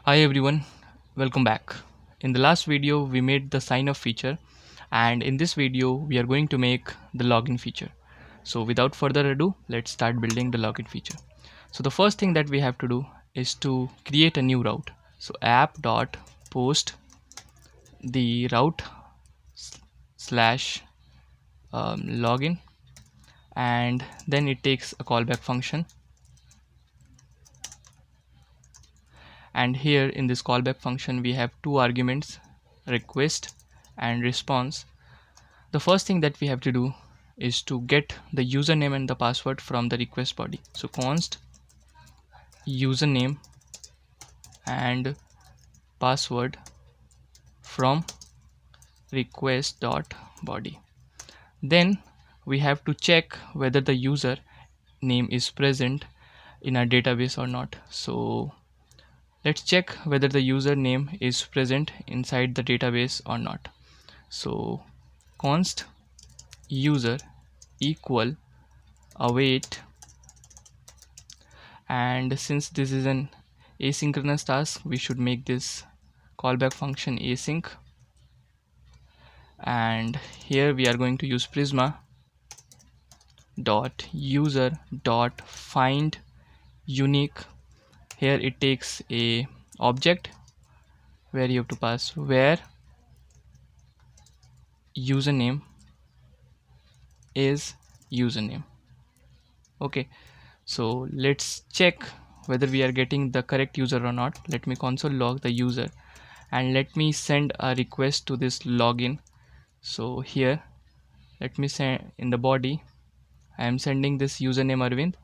Hi everyone, welcome back. In the last video we made the sign up feature, and in this video we are going to make the login feature. So without further ado, let's start building the login feature. So the first thing that we have to do is to create a new route. So app.post the route slash login, and then it takes a callback function, and here in this callback function we have two arguments, request and response. The first thing that we have to do is to get the username and the password from the request body. So const username and password from request.body. Then we have to check whether the user name is present in our database or not. So let's check whether the username is present inside the database or not. So const user equal await, and since this is an asynchronous task, we should make this callback function async, and here we are going to use prisma dot user dot find unique. Here it takes a object where you have to pass where username is username. Okay, so let's check whether we are getting the correct user or not. Let me console log the user and let me send a request to this login. So here let me send in the body, I am sending this username Arvind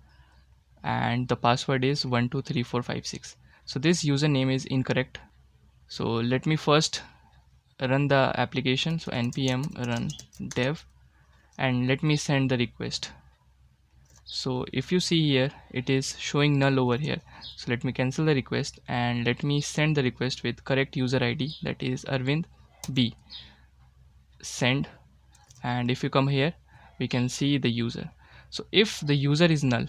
and the password is 123456. So this username is incorrect. So let me first run the application. So npm run dev and let me send the request. So if you see here, it is showing null over here. So let me cancel the request and let me send the request with correct user ID, that is Arvind B. Send, and if you come here we can see the user. So if the user is null,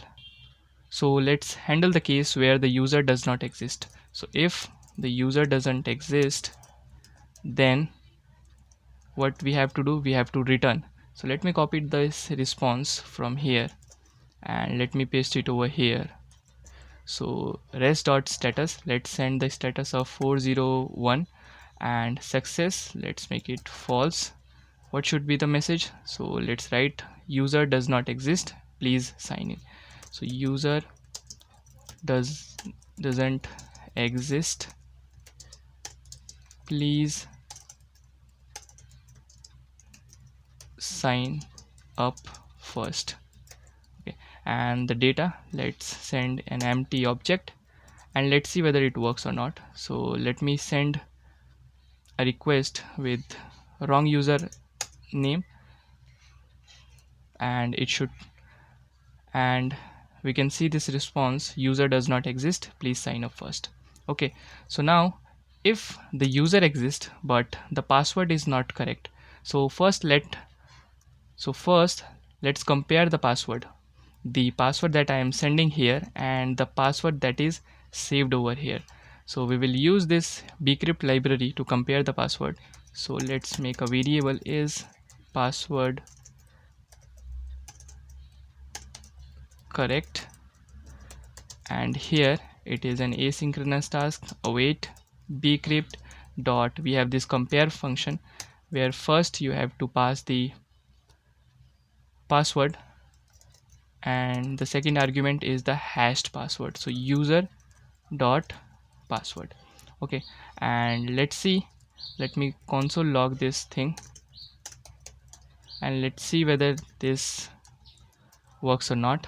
so let's handle the case where the user does not exist. So if the user doesn't exist, then what we have to do, we have to return. So let me copy this response from here and let me paste it over here. So res.status, let's send the status of 401 and success, let's make it false. What should be the message? So let's write user does not exist, please sign in. So user doesn't exist, please sign up first. Okay, and the data, let's send an empty object and let's see whether it works or not. So let me send a request with wrong user name and it should, and we can see this response, user does not exist, please sign up first. Okay, so now if the user exists but the password is not correct, so first let's compare the password that I am sending here and the password that is saved over here. So we will use this bcrypt library to compare the password. So let's make a variable is password correct, and here it is an asynchronous task, await bcrypt dot, we have this compare function where first you have to pass the password and the second argument is the hashed password, so user dot password. Okay, and let's see, let me console log this thing and let's see whether this works or not.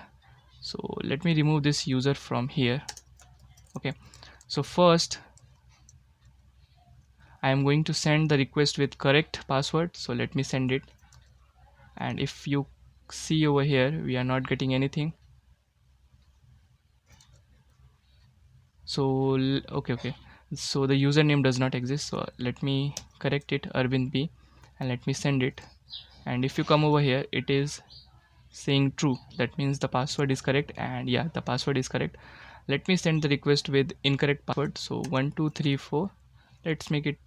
So let me remove this user from here. Okay, so first I am going to send the request with correct password, so let me send it, and if you see over here we are not getting anything. So okay, so the username does not exist, so let me correct it, Arvind B, and let me send it, and if you come over here it is saying true, that means the password is correct, and yeah, the password is correct. Let me send the request with incorrect password. So 1234, let's make it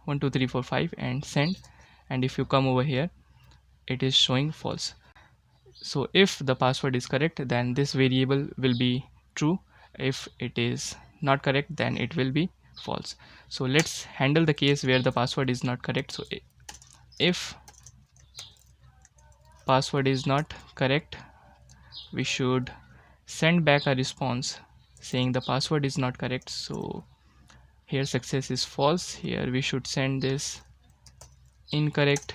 12345 and send. And if you come over here, it is showing false. So if the password is correct, then this variable will be true. If it is not correct, then it will be false. So let's handle the case where the password is not correct. So if password is not correct, we should send back a response saying the password is not correct. So here success is false. Here we should send this incorrect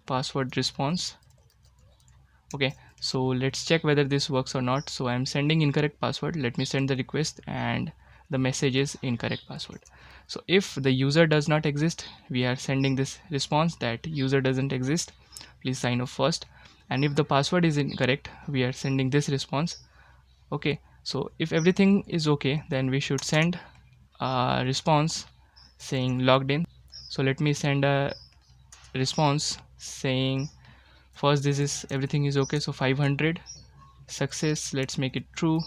password response. Okay, so let's check whether this works or not. So I'm sending incorrect password. Let me send the request, and the message is incorrect password. So if the user does not exist, we are sending this response that user doesn't exist, please sign up first. And if the password is incorrect, we are sending this response. Okay, so if everything is okay, then we should send a response saying logged in. So let me send a response saying first this is everything is okay, so 500 success, let's make it true.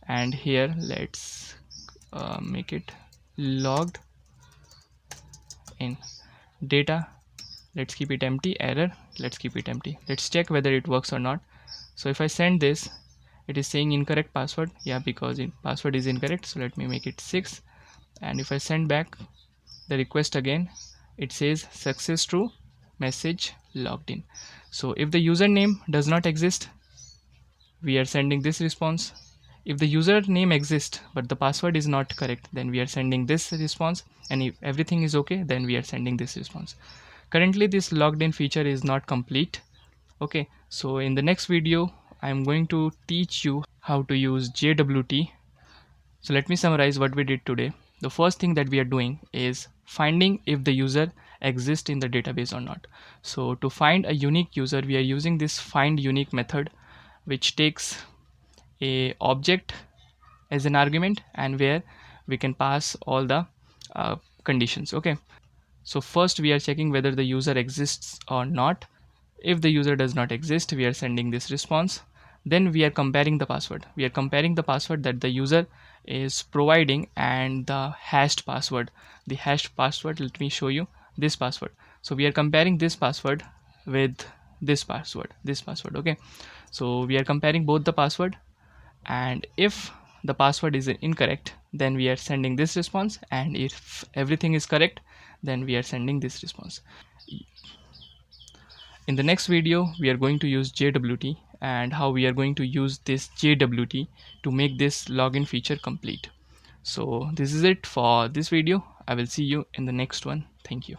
And here let's make it logged in. Data, let's keep it empty. Error, let's keep it empty. Let's check whether it works or not. So if I send this, it is saying incorrect password. Yeah, because password is incorrect. So let me make it 6. And if I send back the request again, it says success true, message logged in. So if the username does not exist, we are sending this response. If the username exists but the password is not correct, then we are sending this response. And if everything is okay, then we are sending this response. Currently this logged in feature is not complete. Okay, so in the next video I'm going to teach you how to use JWT. So let me summarize what we did today. The first thing that we are doing is finding if the user exists in the database or not. So to find a unique user, we are using this find unique method, which takes a object as an argument and where we can pass all the conditions. Okay, so first we are checking whether the user exists or not. If the user does not exist, we are sending this response. Then we are comparing the password. We are comparing the password that the user is providing and the hashed password. The hashed password, let me show you this password. So we are comparing this password with this password. Okay, so we are comparing both the password, and if the password is incorrect, then we are sending this response, and if everything is correct, then we are sending this response. In the next video we are going to use JWT and how we are going to use this JWT to make this login feature complete. So this is it for this video. I will see you in the next one. Thank you.